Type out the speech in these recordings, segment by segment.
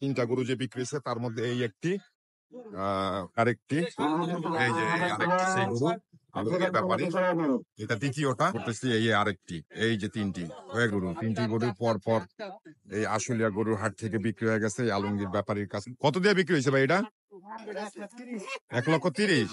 তিনটা গরু যে বিক্রি হয়েছে তার মধ্যে এই একটি আরেকটি এই যে আরেকটি সেই গরু আলুকের ব্যাপারী, এটা দ্বিতীয়টা করতেছি। এই আরেকটি, এই যে তিনটি হয়ে গরু, তিনটি গরু পর পর এই আশুলিয়া গরুর হাট থেকে বিক্রি হয়ে গেছে আলমগীর ব্যাপারীর কাছে। কত দিয়ে বিক্রি হয়েছে ভাই এটা? 1,30,000।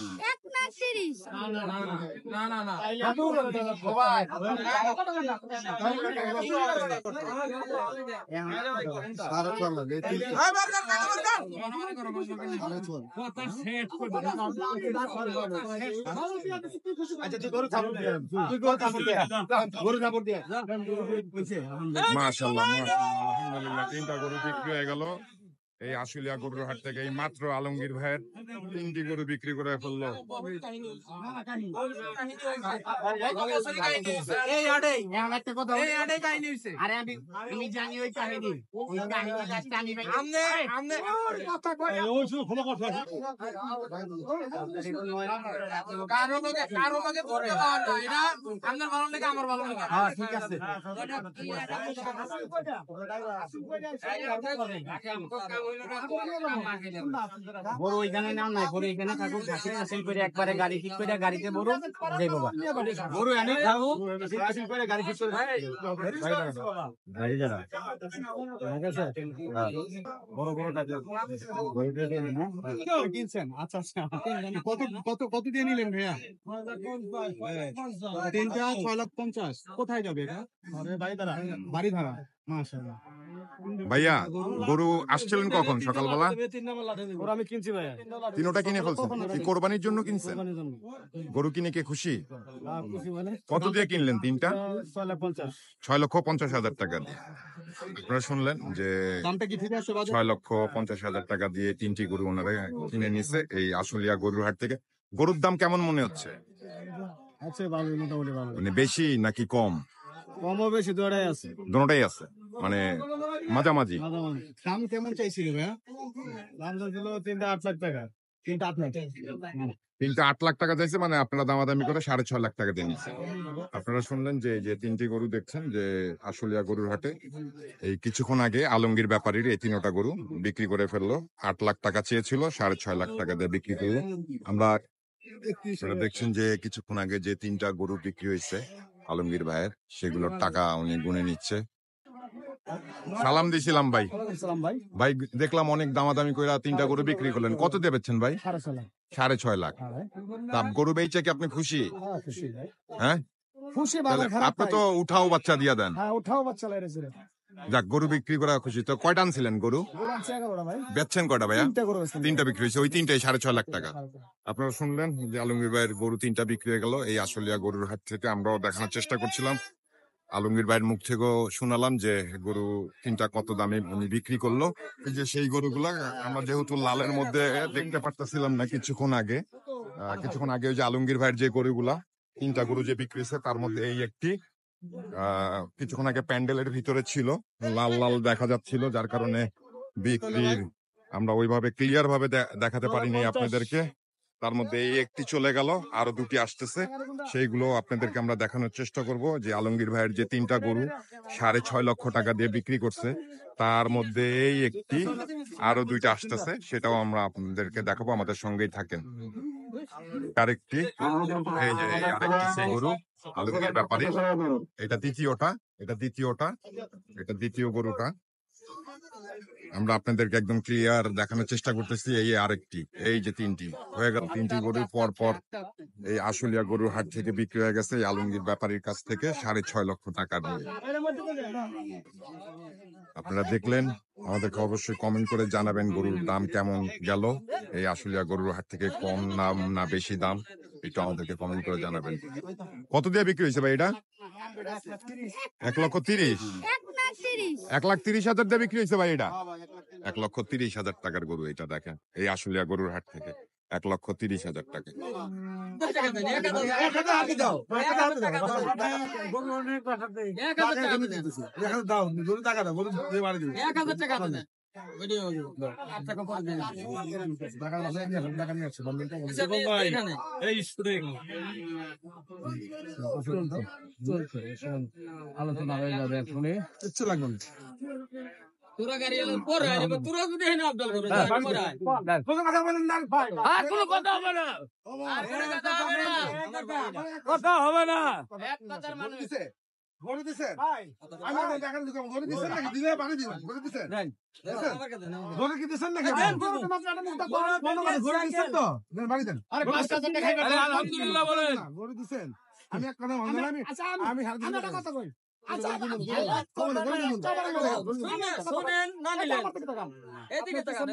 মাশাআল্লাহ, আলহামদুলিল্লাহ, তিনটা গরু বিক্রি হয়ে গেল এই আশুলিয়া গরুর হাট থেকে। এই মাত্র আলমগীর ভাইয়ের তিনটি গরু বিক্রি করে ফেললো। ঠিক আছে বড় ওইখানে নাম নাই, বড় এখানে থাকুক, হাসিল করে একবারে গাড়ি ঠিক করে গাড়িতে বড় যাই বাবা বড় এনে যাও হাসিল করে গাড়ি ঠিক করে গাড়ি যারা বড় বড় কিনছেন। আচ্ছা আচ্ছা, কত কত কত দিয়ে নিলেন ভাইয়া? তিনটা 6,50,000। কোথায় যাবে এটা? বাড়ি ধারা। মাশাআল্লাহ ভাইয়া, গরু আসছিলেন কখন? সকালবেলা? আমি কিনছি ভাইয়া, তিনোটা কিনে ফেলছেন? কি কোরবানির জন্য কিনছেন? গরু কিনে কে খুশি? কত দিয়ে কিনলেন তিনটা? 6,50,000 টাকা দিয়ে। আপনারা শুনলেন যে 6,50,000 টাকা দিয়ে তিনটি গরু ওনারা কিনে নিছে এই আশুলিয়া গরুর হাট থেকে। গরুর দাম কেমন মনে হচ্ছে? মানে বেশি নাকি কম? কমও বেশি দুটাই আছে, দুটোটাই আছে, মানে মাঝামাঝি। দাম কেমন চাইছিল ভাইয়া? দাম চাইছিল 3,08,00,000 টাকা। 3,08,00,000 টাকা চাইছে, মানে আপনারা দামাদামি করে 6,50,000 টাকা দিয়ে নিচ্ছে। আপনারা শুনলেন যে যে তিনটি গরু দেখছেন যে আশুলিয়া গরুর হাটে এই কিছুক্ষণ আগে আলমগীর ব্যাপারীর এই তিনটা গরু বিক্রি করে ফেললো। 8 লাখ টাকা চেয়েছিল, 6,50,000 টাকা দিয়ে বিক্রি করলো। আমরা দেখছেন যে কিছুক্ষণ আগে যে তিনটা গরু বিক্রি হয়েছে আলমগীর ভাইয়ের, সেগুলোর টাকা উনি গুনে নিচ্ছে। সালাম দিছিলাম ভাই। ভাই দেখলাম অনেক দামাদামি করে তিনটা গরু বিক্রি করলেন, কত দিয়ে বেচছেন ভাই? 6.5 লাখ। তা গরু বেচে কি আপনি খুশি? হ্যাঁ খুশি, আপনি তো উঠাও বাচ্চা দিয়া দেন। উঠাও বাচ্চা লাইছে। যাক, গরু বিক্রি করা খুশি। তো কয়টা আনছিলেন গরু? বেচছেন কয়টা ভাইয়া? তিনটা বিক্রি হয়েছে, ওই তিনটাই 6.5 লাখ টাকা। আপনারা শুনলেন যে আলমগীর ভাইয়ের গরু তিনটা বিক্রি হয়ে গেল এই আশুলিয়া গরুর হাট থেকে। আমরাও দেখানোর চেষ্টা করছিলাম, আলমগীর ভাইয়ের মুখ থেকেও শুনালাম যে গরু তিনটা কত দামে উনি বিক্রি করলো। এই যে সেই গরুগুলা আমরা যেহেতু লালের মধ্যে দেখতে পারতেছিলাম না কিছুক্ষণ আগে ওই যে আলমগীর ভাইয়ের যে গরুগুলা তিনটা গরু যে বিক্রি হয়েছে তার মধ্যে এই একটি কিছুক্ষণ আগে প্যান্ডেলের ভিতরে ছিল, লাল লাল দেখা যাচ্ছিল, যার কারণে বিক্রির আমরা ওইভাবে ক্লিয়ার ভাবে দেখাতে পারিনি আপনাদেরকে। তার মধ্যে এই একটি চলে গেল, আরো দুটি আসতেছে, সেইগুলো আপনাদেরকে আমরা দেখানোর চেষ্টা করব। যে আলমগীর ভাইয়ের যে তিনটা গরু 6.5 লক্ষ টাকা দিয়ে বিক্রি করছে, তার মধ্যে এই একটি, আরো দুইটা আসতেছে, সেটাও আমরা আপনাদেরকে দেখাবো, আমাদের সঙ্গেই থাকেন। আরেকটি, এই যে আরেকটি সেই গরু আলমগীর ব্যাপারী, এটা দ্বিতীয় গরুটা আমরা আপনাদেরকে একদম ক্লিয়ার দেখানোর চেষ্টা করতেছি। এই আরেকটি, এই যে তিনটি হয়ে গেল, তিনটি গরু পর পর এই আশুলিয়া গরুর হাট থেকে বিক্রি হয়ে গেছে আলমগীর ব্যাপারীর কাছ থেকে 6.5 লক্ষ টাকা দিয়ে। আপনারা দেখলেন, আমাদেরকে অবশ্যই কমেন্ট করে জানাবেন গরুর দাম কেমন গেল এই আশুলিয়া গরুর হাট থেকে, কম দাম না বেশি দাম, একটু আমাদেরকে কমেন্ট করে জানাবেন। কত দিয়ে বিক্রি হয়েছে ভাই এটা? 1,30,000। 1,30,000 দিয়ে বিক্রি হয়েছে ভাই এটা? 1,30,000 টাকার গরু এটা। দেখেন এই আশুলিয়া গরুর হাট থেকে 1,30,000 টাকা। আলোচনা হয়ে যাবে, কিচ্ছু লাগবে না। তোরা গাড়ি এলো পরে আইবে তোরা যদি হেন আব্দুল করে পরে আয় কোনো কথা বলেন না ভাই আর কোনো কথা হবে না আর কোনো কথা হবে না কথা হবে না এক কথার মানুষ গরু দিছেন আমি দেখেন গরু দিছেন নাকি দিলে পানি দিবেন গরু দিছেন গরু কি দিছেন নাকি গরু তো মাত্র একটা মুক্তা গরু দিছেন তো দেন বাড়ি দেন আরে 5000 টাকা খাইবে আলহামদুলিল্লাহ বলেন গরু দিছেন আমি এক কথা বললাম আমি হার দিন একটা কথা কই শুনেন না নিলেন এদিকে তাকান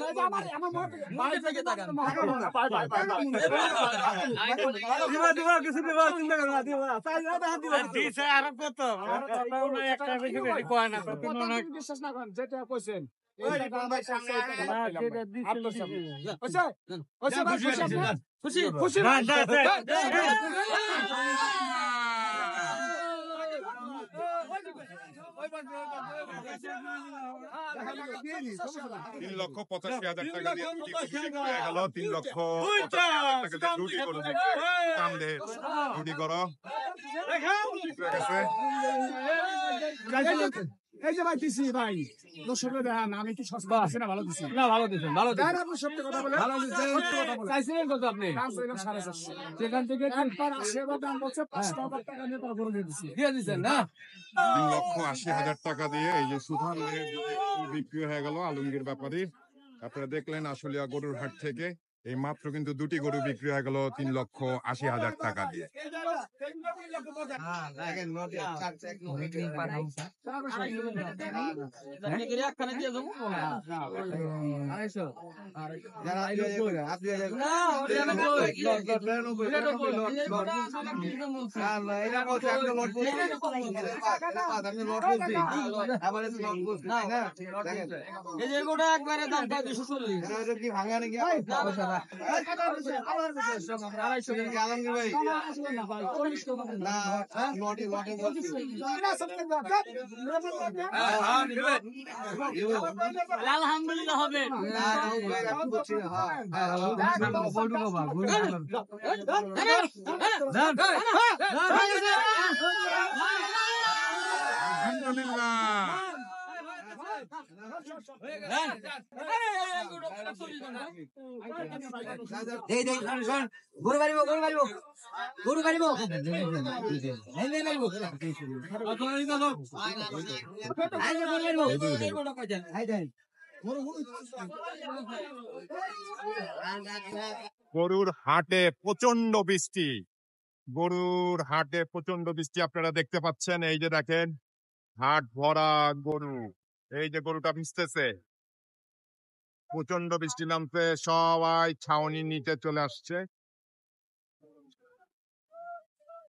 বাড়ি থেকে তাকান দিবা কিছু দিবা চিন্তা করো না দিবা তাই না দিবা দিছে আর কত একটা বেশি বেশি কয় না বিশ্বাস না করেন যেটা কইছেন খুশি খুশি তিন লক্ষ 85,000 টাকা দিয়ে দুটি গরু বিক্রি হয়ে গেল 3,85,000 টাকা দিয়ে দুটি গরু বিক্রি কাম দে দুটি গরু বিক্রি হয়ে গেছে। এই যে ভাই দিছি ভাই দর্শকরা দেখান আমি কি সস্তা আছে না ভালো দিছি না ভালো দিছেন ভালো দিছেন আপনি সত্যি কথা বলে ভালো দিছেন চাইছিলেন কত আপনি দাম চাইলাম 450 সেখান থেকে একবার আশীর্বাদ দাম বলছে 5,000 টাকা নিয়ে তারপর দিয়ে দিছি দিয়ে দিছেন না 3,80,000 টাকা দিয়ে এই যে সুধান বিক্রি হয়ে গেল আলমগীর ব্যাপারী। আপনারা দেখলেন আশুলিয়া গরুর হাট থেকে এই মাত্র কিন্তু দুটি গরু বিক্রি হয়ে গেল 3,80,000 টাকা দিয়ে। একখানে দিয়ে দেবো এই যে গোটা একবারে দাম 250 আলহামদুলিল্লাহ হবে গরু বাড়িব গরু বাড়িব গরু বাড়িব গরুর হাটে প্রচন্ড বৃষ্টি, গরুর হাটে প্রচন্ড বৃষ্টি আপনারা দেখতে পাচ্ছেন। এই যে দেখেন হাট ভরা গরু, এই যে গরুটা ভিজতেছে, প্রচন্ড বৃষ্টি নামছে, সবাই ছাউনির নিচে চলে আসছে।